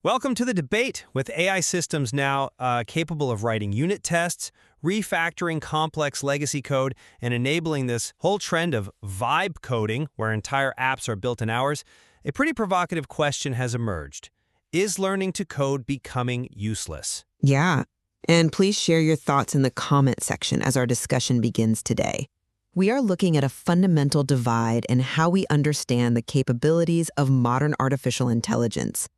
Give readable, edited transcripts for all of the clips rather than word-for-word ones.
Welcome to the debate. With AI systems now capable of writing unit tests, refactoring complex legacy code, and enabling this whole trend of vibe coding, where entire apps are built in hours, a pretty provocative question has emerged. Is learning to code becoming useless? Yeah, and please share your thoughts in the comment section as our discussion begins today. We are looking at a fundamental divide in how we understand the capabilities of modern artificial intelligence.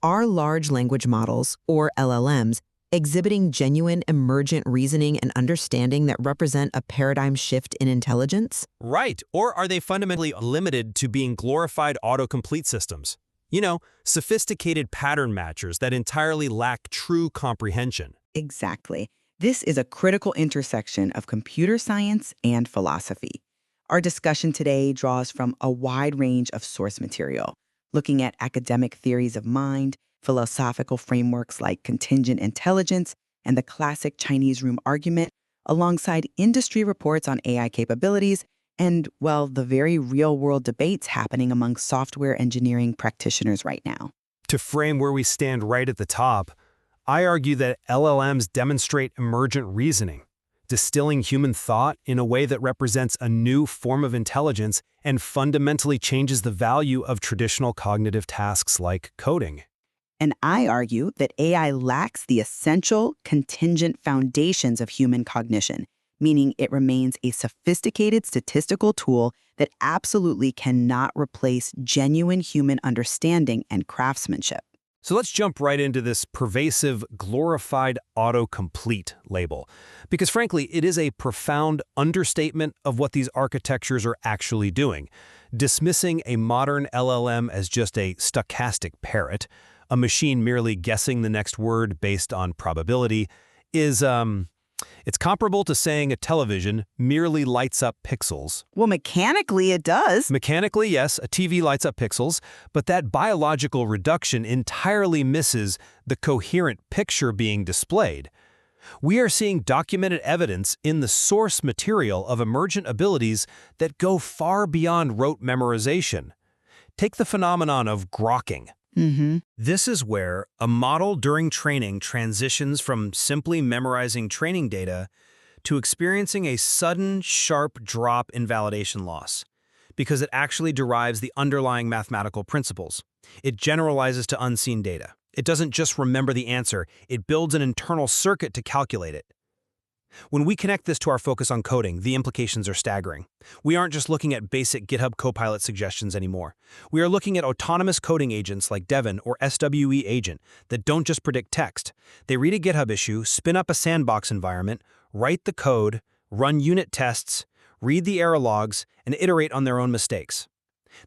Are large language models, or LLMs, exhibiting genuine emergent reasoning and understanding that represent a paradigm shift in intelligence? Right, or are they fundamentally limited to being glorified autocomplete systems? Sophisticated pattern matchers that entirely lack true comprehension. Exactly. This is a critical intersection of computer science and philosophy. Our discussion today draws from a wide range of source material, looking at academic theories of mind, philosophical frameworks like contingent intelligence, and the classic Chinese room argument, alongside industry reports on AI capabilities and, well, the very real-world debates happening among software engineering practitioners right now. To frame where we stand right at the top, I argue that LLMs demonstrate emergent reasoning, distilling human thought in a way that represents a new form of intelligence and fundamentally changes the value of traditional cognitive tasks like coding. And I argue that AI lacks the essential contingent foundations of human cognition, meaning it remains a sophisticated statistical tool that absolutely cannot replace genuine human understanding and craftsmanship. So let's jump right into this pervasive, glorified autocomplete label, because frankly, it is a profound understatement of what these architectures are actually doing. Dismissing a modern LLM as just a stochastic parrot, a machine merely guessing the next word based on probability, is, it's comparable to saying a television merely lights up pixels. Well, mechanically it does. Mechanically, yes, a TV lights up pixels, but that biological reduction entirely misses the coherent picture being displayed. We are seeing documented evidence in the source material of emergent abilities that go far beyond rote memorization. Take the phenomenon of grokking. This is where a model during training transitions from simply memorizing training data to experiencing a sudden, sharp drop in validation loss, because it actually derives the underlying mathematical principles. It generalizes to unseen data. It doesn't just remember the answer, it builds an internal circuit to calculate it. When we connect this to our focus on coding, the implications are staggering. We aren't just looking at basic GitHub Copilot suggestions anymore. We are looking at autonomous coding agents like Devin or SWE Agent that don't just predict text. They read a GitHub issue, spin up a sandbox environment, write the code, run unit tests, read the error logs, and iterate on their own mistakes.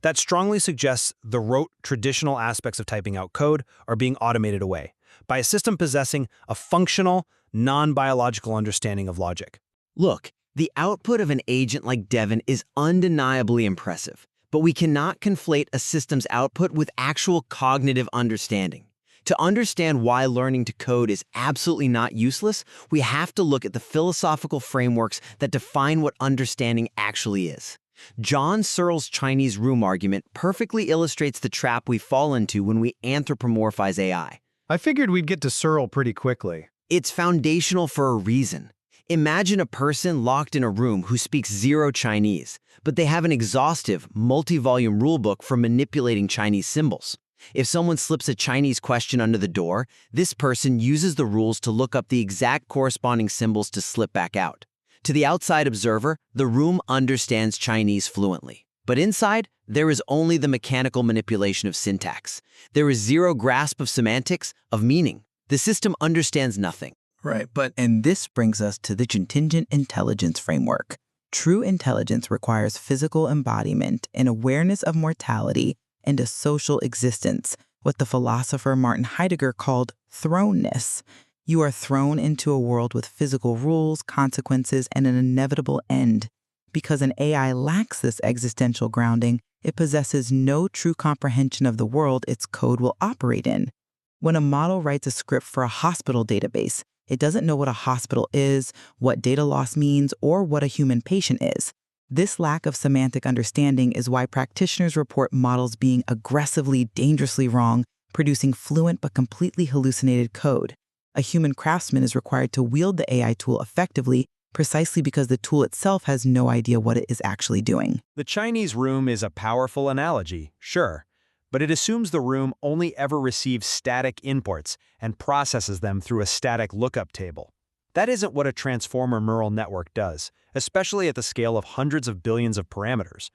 That strongly suggests the rote, traditional aspects of typing out code are being automated away by a system possessing a functional, non-biological understanding of logic. Look, the output of an agent like Devin is undeniably impressive, but we cannot conflate a system's output with actual cognitive understanding. To understand why learning to code is absolutely not useless, we have to look at the philosophical frameworks that define what understanding actually is. John Searle's Chinese room argument perfectly illustrates the trap we fall into when we anthropomorphize AI. I figured we'd get to Searle pretty quickly. It's foundational for a reason. Imagine a person locked in a room who speaks zero Chinese, but they have an exhaustive, multi-volume rulebook for manipulating Chinese symbols. If someone slips a Chinese question under the door, this person uses the rules to look up the exact corresponding symbols to slip back out. To the outside observer, the room understands Chinese fluently. But inside, there is only the mechanical manipulation of syntax. There is zero grasp of semantics, of meaning. The system understands nothing. Right, and this brings us to the contingent intelligence framework. True intelligence requires physical embodiment, an awareness of mortality, and a social existence, what the philosopher Martin Heidegger called thrownness. You are thrown into a world with physical rules, consequences, and an inevitable end. Because an AI lacks this existential grounding, it possesses no true comprehension of the world its code will operate in. When a model writes a script for a hospital database, it doesn't know what a hospital is, what data loss means, or what a human patient is. This lack of semantic understanding is why practitioners report models being aggressively, dangerously wrong producing fluent but completely hallucinated code. A human craftsman is required to wield the AI tool effectively precisely because the tool itself has no idea what it is actually doing. The Chinese room is a powerful analogy, sure, but it assumes the room only ever receives static inputs and processes them through a static lookup table. That isn't what a transformer neural network does, especially at the scale of hundreds of billions of parameters.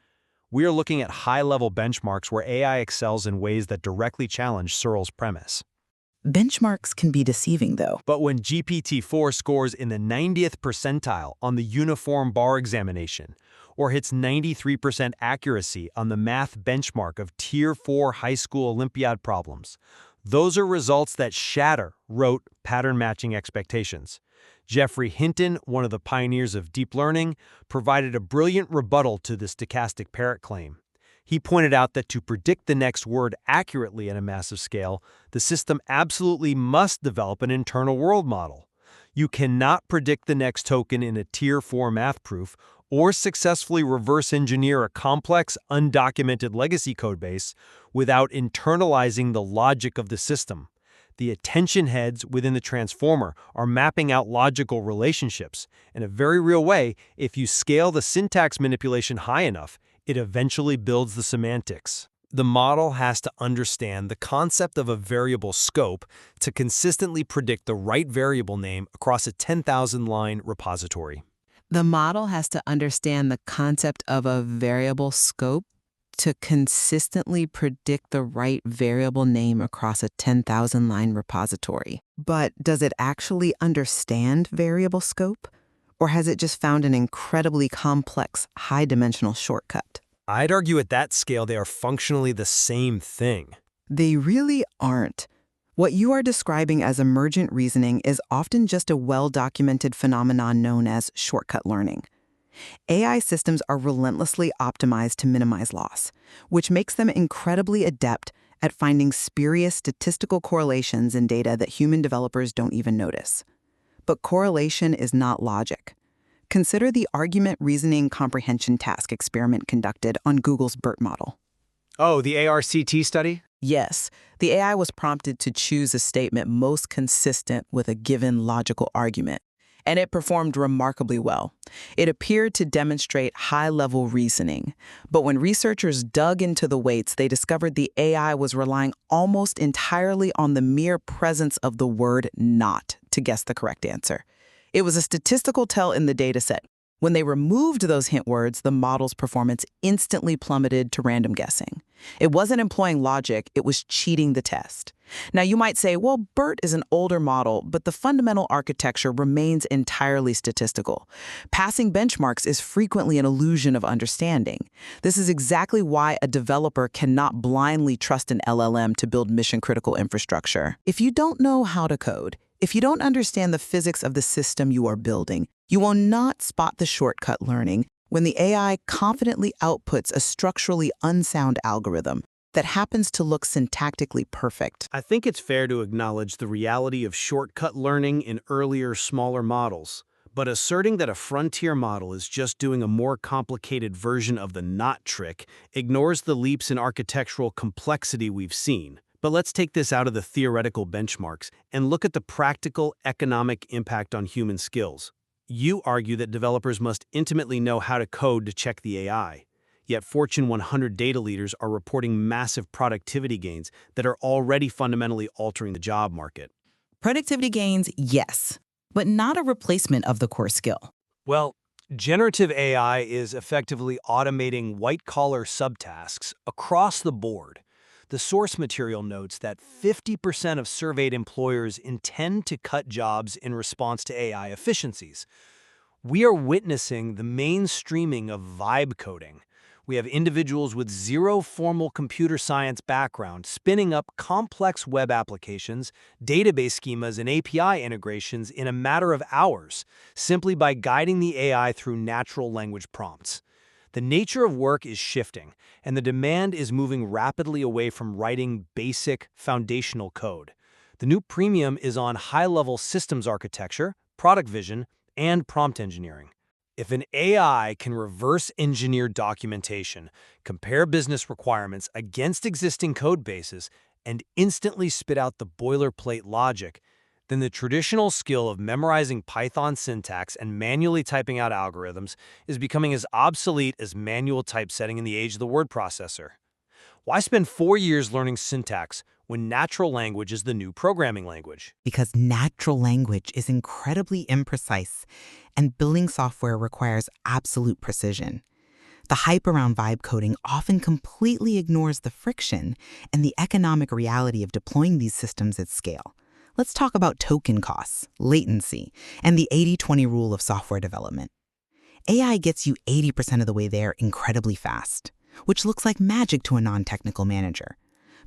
We are looking at high-level benchmarks where AI excels in ways that directly challenge Searle's premise. Benchmarks can be deceiving, though. But when GPT-4 scores in the 90th percentile on the uniform bar examination, or hits 93% accuracy on the math benchmark of Tier 4 high school Olympiad problems, those are results that shatter rote pattern-matching expectations. Geoffrey Hinton, one of the pioneers of deep learning, provided a brilliant rebuttal to the stochastic parrot claim. He pointed out that to predict the next word accurately at a massive scale, the system absolutely must develop an internal world model. You cannot predict the next token in a Tier 4 math proof or successfully reverse engineer a complex, undocumented legacy codebase without internalizing the logic of the system. The attention heads within the transformer are mapping out logical relationships. In a very real way, if you scale the syntax manipulation high enough, it eventually builds the semantics. The model has to understand the concept of a variable scope to consistently predict the right variable name across a 10,000-line repository. The model has to understand the concept of a variable scope to consistently predict the right variable name across a 10,000-line repository. But does it actually understand variable scope? Or has it just found an incredibly complex, high-dimensional shortcut? I'd argue at that scale they are functionally the same thing. They really aren't. What you are describing as emergent reasoning is often just a well-documented phenomenon known as shortcut learning. AI systems are relentlessly optimized to minimize loss, which makes them incredibly adept at finding spurious statistical correlations in data that human developers don't even notice. But correlation is not logic. Consider the argument reasoning comprehension task experiment conducted on Google's BERT model. Oh, the ARCT study? Yes, the AI was prompted to choose a statement most consistent with a given logical argument, and it performed remarkably well. It appeared to demonstrate high-level reasoning, but when researchers dug into the weights, they discovered the AI was relying almost entirely on the mere presence of the word not to guess the correct answer. It was a statistical tell in the dataset. When they removed those hint words, the model's performance instantly plummeted to random guessing. It wasn't employing logic, it was cheating the test. Now you might say, well, BERT is an older model, but the fundamental architecture remains entirely statistical. Passing benchmarks is frequently an illusion of understanding. This is exactly why a developer cannot blindly trust an LLM to build mission-critical infrastructure. If you don't know how to code, if you don't understand the physics of the system you are building, you will not spot the shortcut learning when the AI confidently outputs a structurally unsound algorithm that happens to look syntactically perfect. I think it's fair to acknowledge the reality of shortcut learning in earlier, smaller models, but asserting that a frontier model is just doing a more complicated version of the not trick ignores the leaps in architectural complexity we've seen. But let's take this out of the theoretical benchmarks and look at the practical economic impact on human skills. You argue that developers must intimately know how to code to check the AI. Yet Fortune 100 data leaders are reporting massive productivity gains that are already fundamentally altering the job market. Productivity gains, yes, but not a replacement of the core skill. Well, generative AI is effectively automating white-collar subtasks across the board. The source material notes that 50% of surveyed employers intend to cut jobs in response to AI efficiencies. We are witnessing the mainstreaming of vibe coding. We have individuals with zero formal computer science background spinning up complex web applications, database schemas, and API integrations in a matter of hours, simply by guiding the AI through natural language prompts. The nature of work is shifting, and the demand is moving rapidly away from writing basic, foundational code. The new premium is on high-level systems architecture, product vision, and prompt engineering. If an AI can reverse engineer documentation, compare business requirements against existing code bases, and instantly spit out the boilerplate logic, then the traditional skill of memorizing Python syntax and manually typing out algorithms is becoming as obsolete as manual typesetting in the age of the word processor. Why spend 4 years learning syntax when natural language is the new programming language? Because natural language is incredibly imprecise, and building software requires absolute precision. The hype around vibe coding often completely ignores the friction and the economic reality of deploying these systems at scale. Let's talk about token costs, latency, and the 80-20 rule of software development. AI gets you 80% of the way there incredibly fast, which looks like magic to a non-technical manager.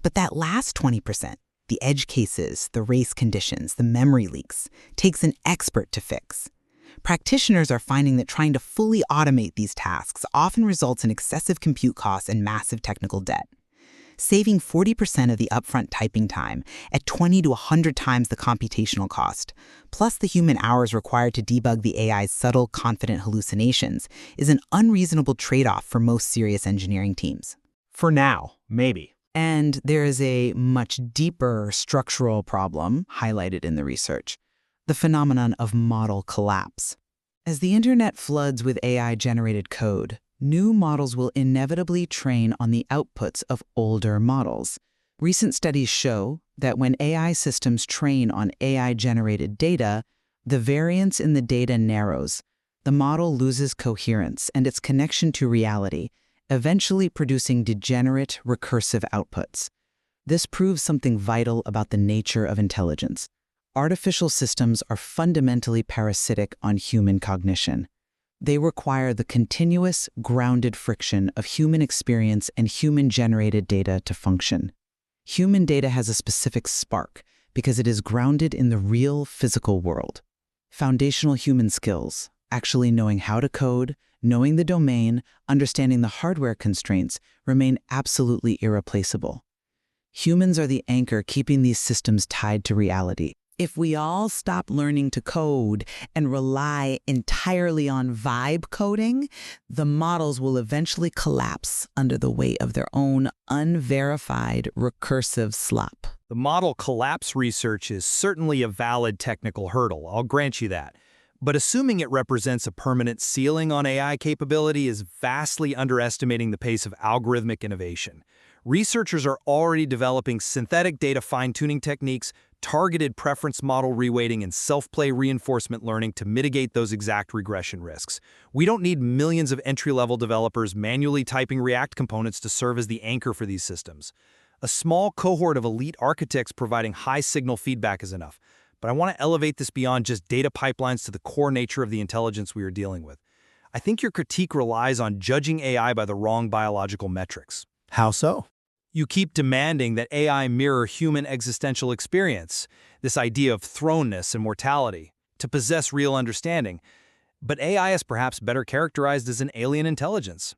But that last 20%, the edge cases, the race conditions, the memory leaks, takes an expert to fix. Practitioners are finding that trying to fully automate these tasks often results in excessive compute costs and massive technical debt. Saving 40% of the upfront typing time at 20 to 100 times the computational cost, plus the human hours required to debug the AI's subtle, confident hallucinations, is an unreasonable trade-off for most serious engineering teams. For now, maybe. And there is a much deeper structural problem highlighted in the research: the phenomenon of model collapse. As the internet floods with AI-generated code, new models will inevitably train on the outputs of older models. Recent studies show that when AI systems train on AI-generated data, the variance in the data narrows, the model loses coherence and its connection to reality, eventually producing degenerate, recursive outputs. This proves something vital about the nature of intelligence. Artificial systems are fundamentally parasitic on human cognition. They require the continuous, grounded friction of human experience and human-generated data to function. Human data has a specific spark because it is grounded in the real physical world. Foundational human skills, actually knowing how to code, knowing the domain, understanding the hardware constraints, remain absolutely irreplaceable. Humans are the anchor keeping these systems tied to reality. If we all stop learning to code and rely entirely on vibe coding, the models will eventually collapse under the weight of their own unverified recursive slop. The model collapse research is certainly a valid technical hurdle, I'll grant you that. But assuming it represents a permanent ceiling on AI capability is vastly underestimating the pace of algorithmic innovation. Researchers are already developing synthetic data fine-tuning techniques, targeted preference model reweighting, and self-play reinforcement learning to mitigate those exact regression risks. We don't need millions of entry-level developers manually typing React components to serve as the anchor for these systems. A small cohort of elite architects providing high-signal feedback is enough. But I want to elevate this beyond just data pipelines to the core nature of the intelligence we are dealing with. I think your critique relies on judging AI by the wrong biological metrics. How so? You keep demanding that AI mirror human existential experience, this idea of thrownness and mortality, to possess real understanding. But AI is perhaps better characterized as an alien intelligence.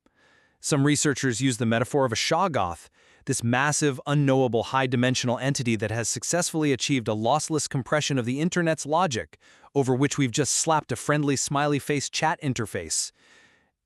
Some researchers use the metaphor of a Shoggoth, this massive, unknowable, high-dimensional entity that has successfully achieved a lossless compression of the internet's logic, over which we've just slapped a friendly, smiley-faced chat interface.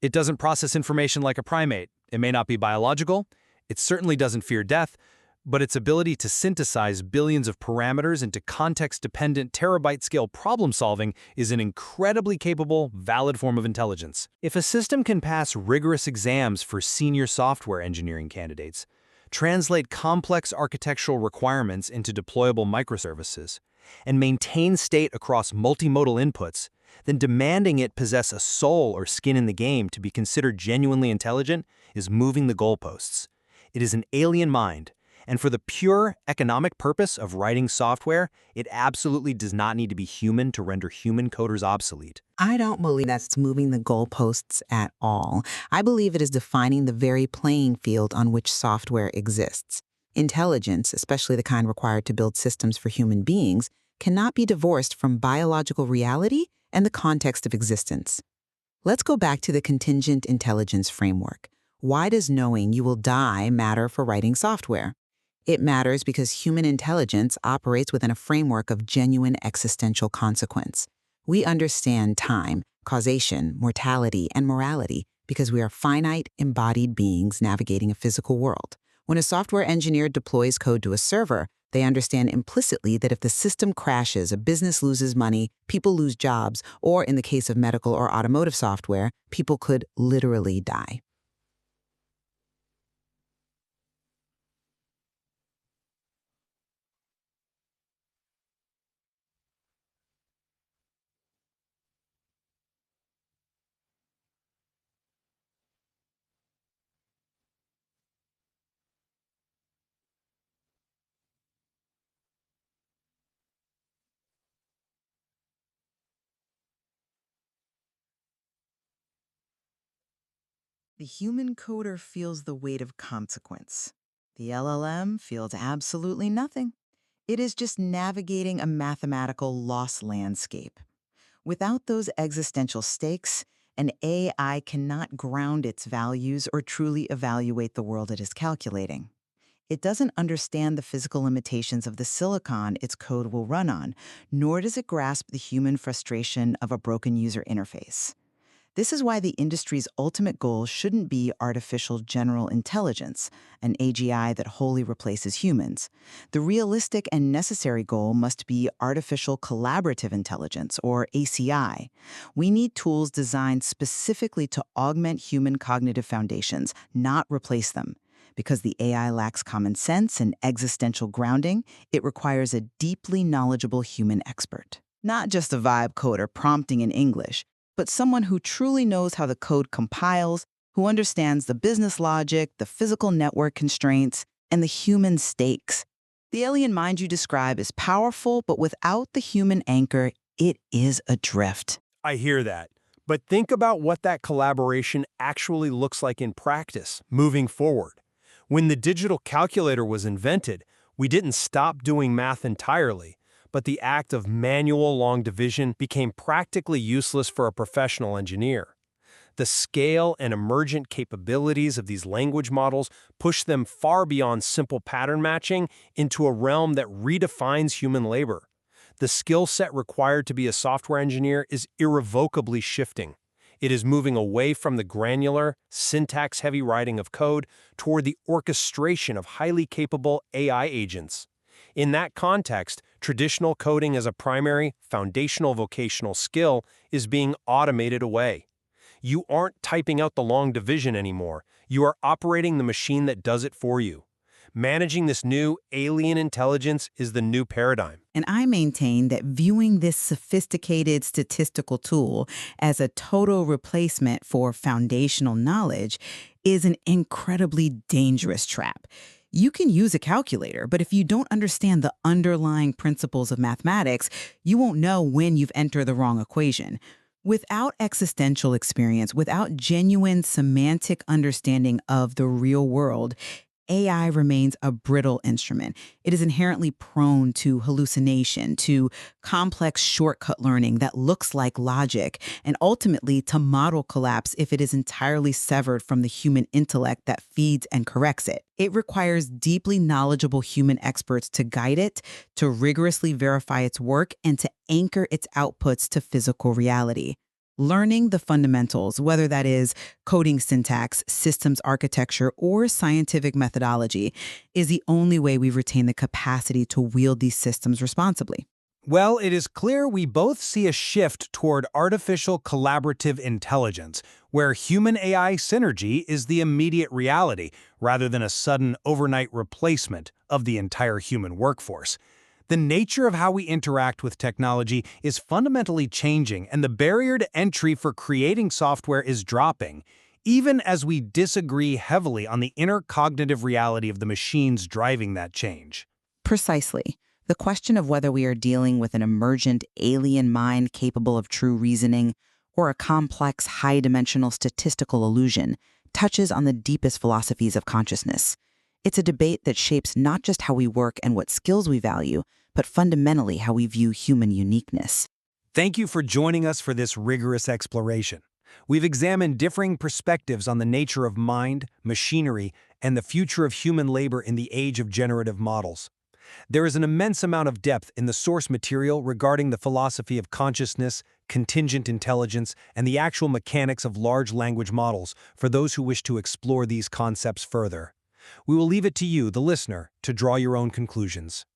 It doesn't process information like a primate. It may not be biological. It certainly doesn't fear death, but its ability to synthesize billions of parameters into context-dependent terabyte-scale problem-solving is an incredibly capable, valid form of intelligence. If a system can pass rigorous exams for senior software engineering candidates, translate complex architectural requirements into deployable microservices, and maintain state across multimodal inputs, then demanding it possess a soul or skin in the game to be considered genuinely intelligent is moving the goalposts. It is an alien mind, and for the pure economic purpose of writing software, it absolutely does not need to be human to render human coders obsolete. I don't believe that's moving the goalposts at all. I believe it is defining the very playing field on which software exists. Intelligence, especially the kind required to build systems for human beings, cannot be divorced from biological reality and the context of existence. Let's go back to the contingent intelligence framework. Why does knowing you will die matter for writing software? It matters because human intelligence operates within a framework of genuine existential consequence. We understand time, causation, mortality, and morality because we are finite, embodied beings navigating a physical world. When a software engineer deploys code to a server, they understand implicitly that if the system crashes, a business loses money, people lose jobs, or in the case of medical or automotive software, people could literally die. The human coder feels the weight of consequence. The LLM feels absolutely nothing. It is just navigating a mathematical loss landscape. Without those existential stakes, an AI cannot ground its values or truly evaluate the world it is calculating. It doesn't understand the physical limitations of the silicon its code will run on, nor does it grasp the human frustration of a broken user interface. This is why the industry's ultimate goal shouldn't be artificial general intelligence, an AGI that wholly replaces humans. The realistic and necessary goal must be artificial collaborative intelligence, or ACI. We need tools designed specifically to augment human cognitive foundations, not replace them. Because the AI lacks common sense and existential grounding, it requires a deeply knowledgeable human expert. Not just a vibe coder prompting in English, but someone who truly knows how the code compiles, who understands the business logic, the physical network constraints, and the human stakes. The alien mind you describe is powerful, but without the human anchor, it is adrift. I hear that. But think about what that collaboration actually looks like in practice, moving forward. When the digital calculator was invented, we didn't stop doing math entirely, but the act of manual long division became practically useless for a professional engineer. The scale and emergent capabilities of these language models push them far beyond simple pattern matching into a realm that redefines human labor. The skill set required to be a software engineer is irrevocably shifting. It is moving away from the granular, syntax-heavy writing of code toward the orchestration of highly capable AI agents. In that context, traditional coding as a primary, foundational vocational skill is being automated away. You aren't typing out the long division anymore. You are operating the machine that does it for you. Managing this new alien intelligence is the new paradigm. And I maintain that viewing this sophisticated statistical tool as a total replacement for foundational knowledge is an incredibly dangerous trap. You can use a calculator, but if you don't understand the underlying principles of mathematics, you won't know when you've entered the wrong equation. Without existential experience, without genuine semantic understanding of the real world, AI remains a brittle instrument. It is inherently prone to hallucination, to complex shortcut learning that looks like logic, and ultimately to model collapse if it is entirely severed from the human intellect that feeds and corrects it. It requires deeply knowledgeable human experts to guide it, to rigorously verify its work, and to anchor its outputs to physical reality. Learning the fundamentals, whether that is coding syntax, systems architecture, or scientific methodology, is the only way we retain the capacity to wield these systems responsibly. Well, it is clear we both see a shift toward artificial collaborative intelligence, where human-AI synergy is the immediate reality, rather than a sudden overnight replacement of the entire human workforce. The nature of how we interact with technology is fundamentally changing, and the barrier to entry for creating software is dropping, even as we disagree heavily on the inner cognitive reality of the machines driving that change. Precisely. The question of whether we are dealing with an emergent alien mind capable of true reasoning or a complex, high-dimensional statistical illusion touches on the deepest philosophies of consciousness. It's a debate that shapes not just how we work and what skills we value, but fundamentally how we view human uniqueness. Thank you for joining us for this rigorous exploration. We've examined differing perspectives on the nature of mind, machinery, and the future of human labor in the age of generative models. There is an immense amount of depth in the source material regarding the philosophy of consciousness, contingent intelligence, and the actual mechanics of large language models for those who wish to explore these concepts further. We will leave it to you, the listener, to draw your own conclusions.